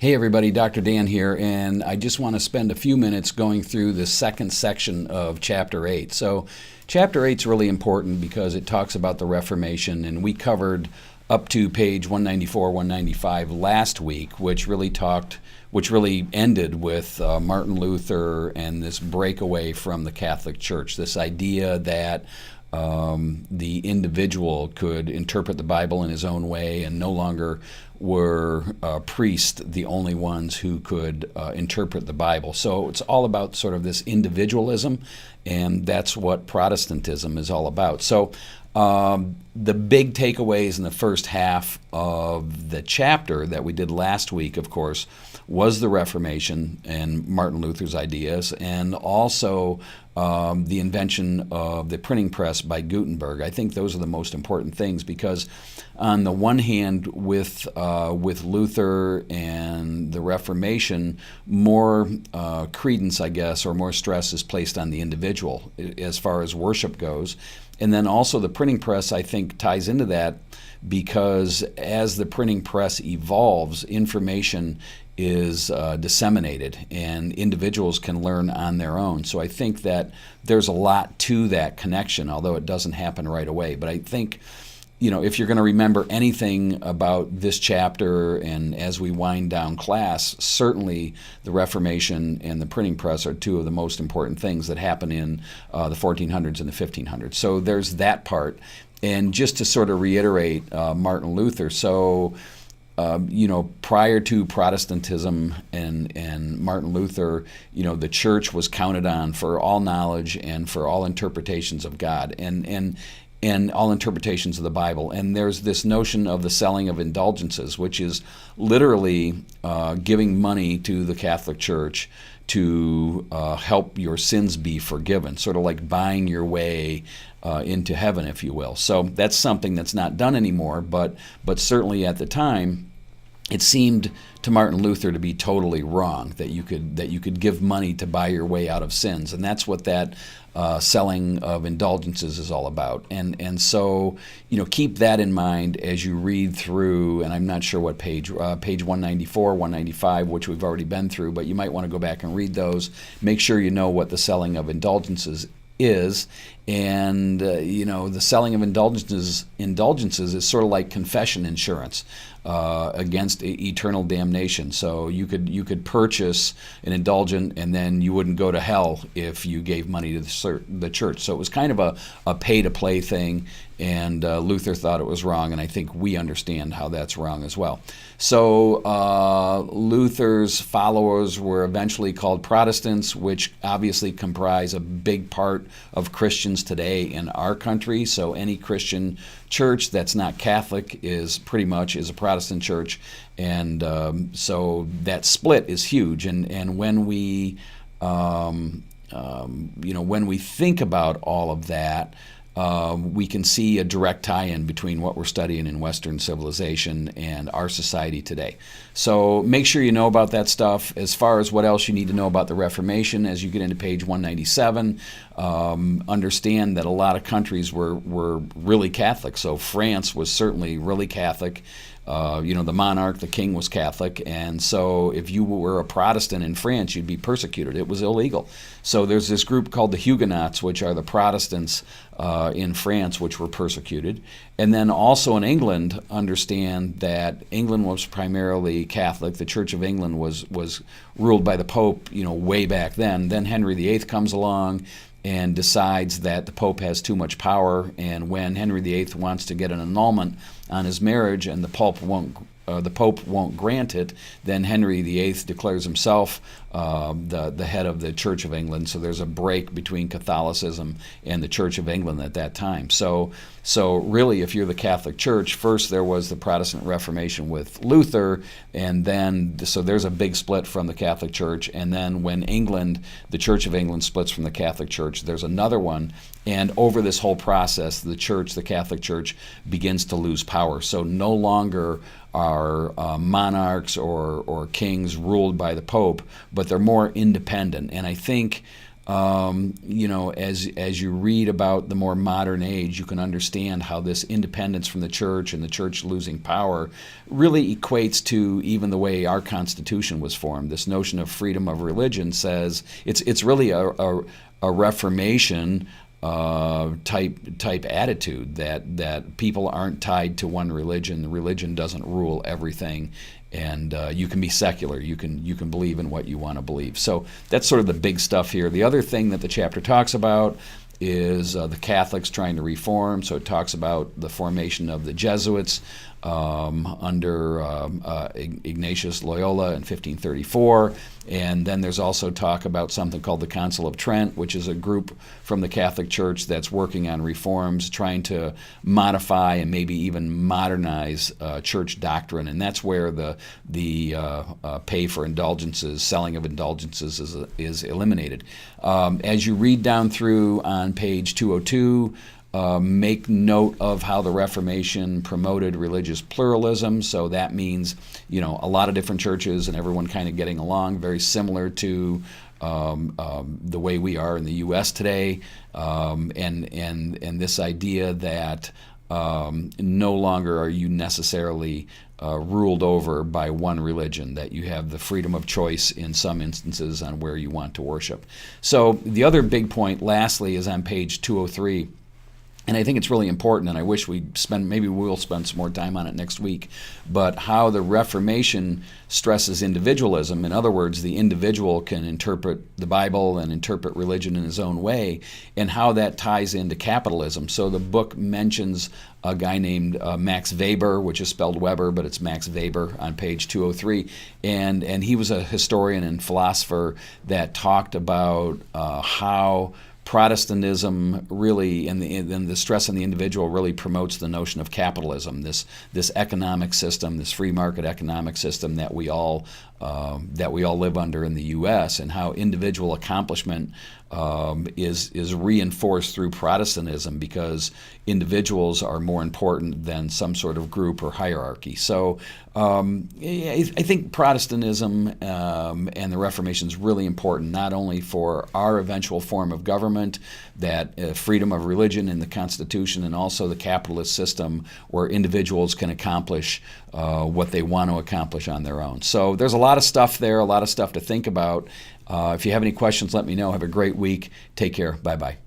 Hey everybody, Dr. Dan here, and I just want to spend a few minutes going through the second section of Chapter 8. So Chapter 8 is really important because it talks about the Reformation, and we covered up to page 194, 195 last week, which really ended with Martin Luther and this breakaway from the Catholic Church, this idea that the individual could interpret the Bible in his own way, and no longer were priests the only ones who could interpret the Bible. So it's all about sort of this individualism, and that's what Protestantism is all about. So the big takeaways in the first half of the chapter that we did last week, of course, was the Reformation and Martin Luther's ideas, and also the invention of the printing press by Gutenberg. I think those are the most important things because, on the one hand, with Luther and the Reformation, more credence, I guess, or more stress is placed on the individual as far as worship goes. And then also the printing press, I think, ties into that because as the printing press evolves, information is disseminated and individuals can learn on their own. So I think that there's a lot to that connection, although it doesn't happen right away. But I think, if you're going to remember anything about this chapter and as we wind down class, certainly the Reformation and the printing press are two of the most important things that happen in the 1400s and the 1500s. So there's that part. And just to sort of reiterate Martin Luther, so prior to Protestantism and Martin Luther, the church was counted on for all knowledge and for all interpretations of God and all interpretations of the Bible. And there's this notion of the selling of indulgences, which is literally giving money to the Catholic Church to help your sins be forgiven, sort of like buying your way into heaven, if you will. So that's something that's not done anymore, but certainly at the time, it seemed to Martin Luther to be totally wrong that you could give money to buy your way out of sins, and that's what that selling of indulgences is all about. And so keep that in mind as you read through. And I'm not sure what page 194, 195, which we've already been through, but you might want to go back and read those. Make sure you know what the selling of indulgences is. And the selling of indulgences is sort of like confession insurance against eternal damnation. So you could purchase an indulgent and then you wouldn't go to hell if you gave money to the church. So it was kind of a pay-to-play thing, and Luther thought it was wrong, and I think we understand how that's wrong as well. So Luther's followers were eventually called Protestants, which obviously comprise a big part of Christians today in our country. So any Christian church that's not Catholic is a Protestant church, and so that split is huge. And when we when we think about all of that, we can see a direct tie-in between what we're studying in Western civilization and our society today. So make sure you know about that stuff. As far as what else you need to know about the Reformation, as you get into page 197, understand that a lot of countries were really Catholic. So France was certainly really Catholic. The monarch, the king, was Catholic, and so if you were a Protestant in France, you'd be persecuted. It was illegal. So there's this group called the Huguenots, which are the Protestants in France, which were persecuted. And then also in England, understand that England was primarily Catholic. The Church of England was ruled by the Pope, way back then. Then Henry VIII comes along and decides that the Pope has too much power, and when Henry VIII wants to get an annulment on his marriage and the Pope won't grant it, then Henry VIII declares himself the head of the Church of England. So there's a break between Catholicism and the Church of England at that time. So really, if you're the Catholic Church, first there was the Protestant Reformation with Luther, and then so there's a big split from the Catholic Church. And then when the Church of England splits from the Catholic Church, there's another one. And over this whole process, the Catholic Church, begins to lose power. So no longer are monarchs or kings ruled by the Pope, but they're more independent. And I think as you read about the more modern age, you can understand how this independence from the church and the church losing power really equates to even the way our Constitution was formed. This notion of freedom of religion says it's really a Reformation type attitude that people aren't tied to one religion. Religion doesn't rule everything, and you can be secular. You can believe in what you want to believe. So that's sort of the big stuff here. The other thing that the chapter talks about is the Catholics trying to reform. So it talks about the formation of the Jesuits under Ignatius Loyola in 1534. And then there's also talk about something called the Council of Trent, which is a group from the Catholic Church that's working on reforms, trying to modify and maybe even modernize church doctrine. And that's where the pay for indulgences, selling of indulgences is eliminated. As you read down through on page 202, make note of how the Reformation promoted religious pluralism. So that means, a lot of different churches and everyone kind of getting along, very similar to the way we are in the U.S. today, and this idea that no longer are you necessarily ruled over by one religion, that you have the freedom of choice in some instances on where you want to worship. So the other big point, lastly, is on page 203. And I think it's really important, and I wish maybe we'll spend some more time on it next week, but how the Reformation stresses individualism. In other words, the individual can interpret the Bible and interpret religion in his own way, and how that ties into capitalism. So the book mentions a guy named Max Weber, which is spelled Weber, but it's Max Weber on page 203. And he was a historian and philosopher that talked about how Protestantism really, and the stress on the individual, really promotes the notion of capitalism, this economic system, this free market economic system that we all live under in the U.S., and how individual accomplishment is reinforced through Protestantism because individuals are more important than some sort of group or hierarchy. So I think Protestantism and the Reformation is really important, not only for our eventual form of government, that freedom of religion in the Constitution, and also the capitalist system where individuals can accomplish what they want to accomplish on their own. So there's a lot of stuff there, a lot of stuff to think about. If you have any questions, let me know. Have a great week. Take care. Bye-bye.